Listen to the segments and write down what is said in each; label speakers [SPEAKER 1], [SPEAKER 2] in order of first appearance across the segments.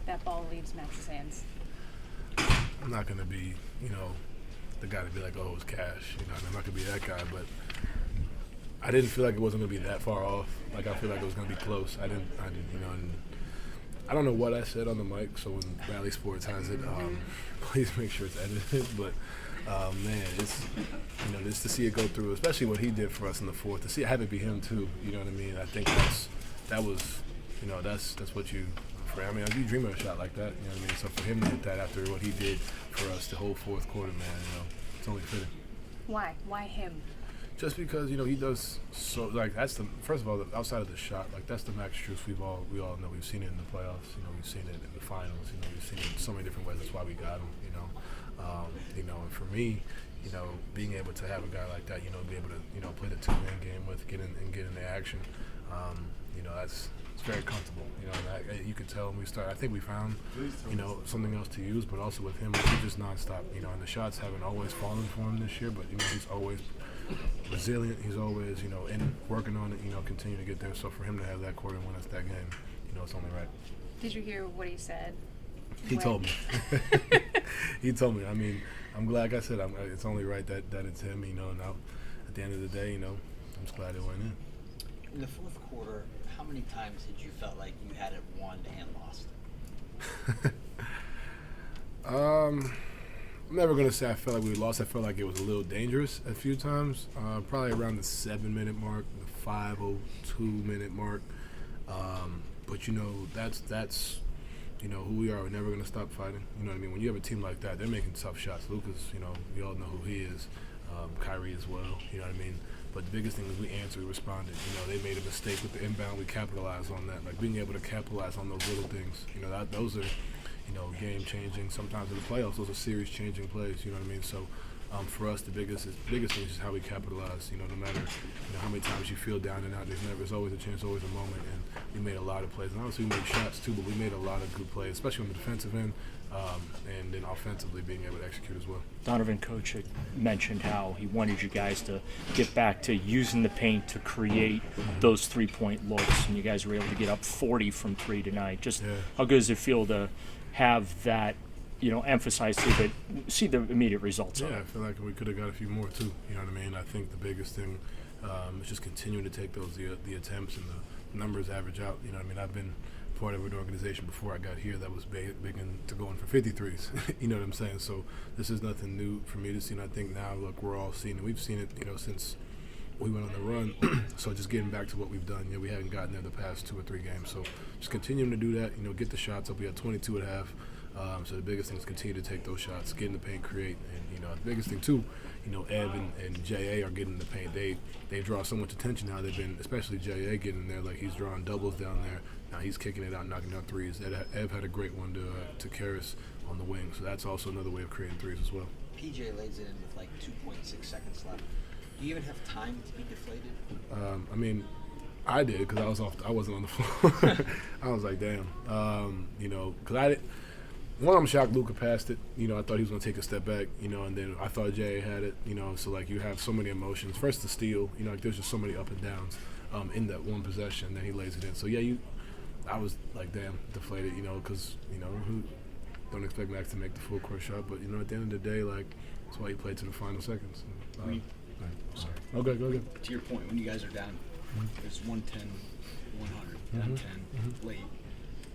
[SPEAKER 1] that ball leaves Max's hands?
[SPEAKER 2] I'm not going to be, the guy to be like, oh, it's cash. I'm not going to be that guy, but I didn't feel like it wasn't going to be that far off. Like, I feel like it was going to be close. I didn't, and I don't know what I said on the mic, so when Valley Sports has it, please make sure it's edited. But, man, it's, just to see it go through, especially what he did for us in the fourth, to see it have it be him too, you know what I mean? I think that was, that's what you, you dream of a shot like that, you know what I mean? So for him to hit that after what he did for us the whole fourth quarter, man, it's only fitting.
[SPEAKER 1] Why? Why him?
[SPEAKER 2] Just because, he does so, like, that's the, first of all, outside of the shot, like, that's the Max Strus we all know. We've seen it in the playoffs, we've seen it in the finals, we've seen it in so many different ways. That's why we got him, and for me, being able to have a guy like that, be able to, play the two-man game with, get in the action, it's very comfortable, and you could tell when we started. I think we found, something else to use, but also with him, he's just nonstop, and the shots haven't always fallen for him this year, but, he's always resilient. He's always, in working on it, continue to get there. So for him to have that quarter and win us that game, it's only right.
[SPEAKER 1] Did you hear what he said?
[SPEAKER 2] He told me. He told me. I mean, I'm glad, like I said, it's only right that it's him, now at the end of the day, I'm just glad it went in.
[SPEAKER 3] In the fourth quarter, how many times did you felt like you had it won and lost?
[SPEAKER 2] I'm never going to say I felt like we lost. I felt like it was a little dangerous a few times, probably around the 7-minute mark, the 5:02-minute mark. But, that's who we are. We're never going to stop fighting. You know what I mean? When you have a team like that, they're making tough shots. Lucas, we all know who he is. Kyrie as well, you know what I mean? But the biggest thing is we answered, we responded. They made a mistake with the inbound. We capitalized on that. Like, being able to capitalize on those little things, those are – game-changing. Sometimes in the playoffs, those are series-changing plays. You know what I mean? So, for us, the biggest thing is just how we capitalize. No matter how many times you feel down and out, there's always a chance, always a moment. And we made a lot of plays. And obviously, we made shots too, but we made a lot of good plays, especially on the defensive end, and then offensively being able to execute as well.
[SPEAKER 4] Donovan, coach, had mentioned how he wanted you guys to get back to using the paint to create those three-point looks, and you guys were able to get up 40 from three tonight. Just how good does it feel to have that, emphasized so that see the immediate results of it?
[SPEAKER 2] I feel like we could have got a few more too. You know what I mean? I think the biggest thing is just continuing to take those the attempts and the numbers average out. You know what I mean? I've been part of an organization before I got here that was big into going for 53s. You know what I'm saying? So this is nothing new for me to see. And I think now, look, we're all seeing it. We've seen it, since we went on the run. So just getting back to what we've done. We haven't gotten there the past 2 or 3 games. So just continuing to do that. Get the shots up. We had 22 at half. So the biggest thing is continue to take those shots, get in the paint, create, and the biggest thing too, Ev and J.A. are getting in the paint. They draw so much attention now. They've been, especially J.A. getting there, like he's drawing doubles down there. Now he's kicking it out, knocking down threes. Ev had a great one to Karras on the wing, so that's also another way of creating threes as well.
[SPEAKER 3] PJ lays it in with like 2.6 seconds left. Do you even have time to be deflated?
[SPEAKER 2] I did because I wasn't on the floor. I was like, damn, because I'm shocked Luka passed it. I thought he was going to take a step back, and then I thought Jay had it, so like you have so many emotions. First the steal, like there's just so many up and downs in that one possession, then he lays it in. So I was like, damn, deflated, because, who don't expect Max to make the full court shot, but at the end of the day, like that's why he played to the final seconds. Sorry. Okay, go ahead.
[SPEAKER 3] To your point, when you guys are down, it's 110, 100, down 10, late.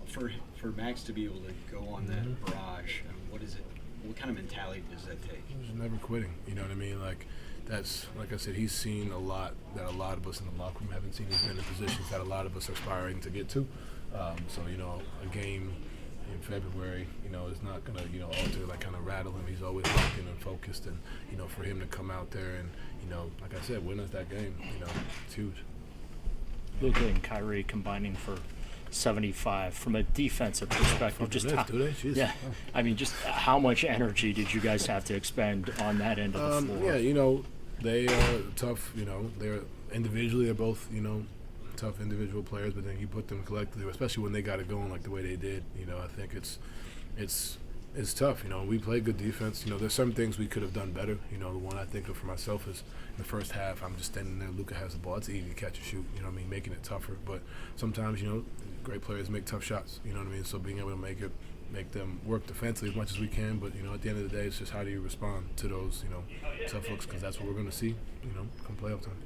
[SPEAKER 3] For Max to be able to go on that barrage, what is it? What kind of mentality does that take?
[SPEAKER 2] He's never quitting. You know what I mean? Like that's like I said. He's seen a lot that a lot of us in the locker room haven't seen. He's been in positions that a lot of us are aspiring to get to. So a game in February, is not gonna alter, like kind of rattle him. He's always locked in and focused, and for him to come out there and like I said, win us that game, it's huge.
[SPEAKER 4] Luka and Kyrie combining for 75 from a defensive perspective. Just how much energy did you guys have to expend on that end of the floor?
[SPEAKER 2] They are tough. They're individually, they're both tough individual players, but then you put them collectively, especially when they got it going like the way they did. I think it's it's tough. You know, we play good defense. You know, there's some things we could have done better. You know, the one I think of for myself is in the first half, I'm just standing there. Luka has the ball. It's easy to catch and shoot. You know what I mean? Making it tougher. But sometimes, you know, great players make tough shots. You know what I mean? So being able to make them work defensively as much as we can. But, you know, at the end of the day, it's just how do you respond to those, you know, tough looks, because that's what we're going to see, you know, come playoff time.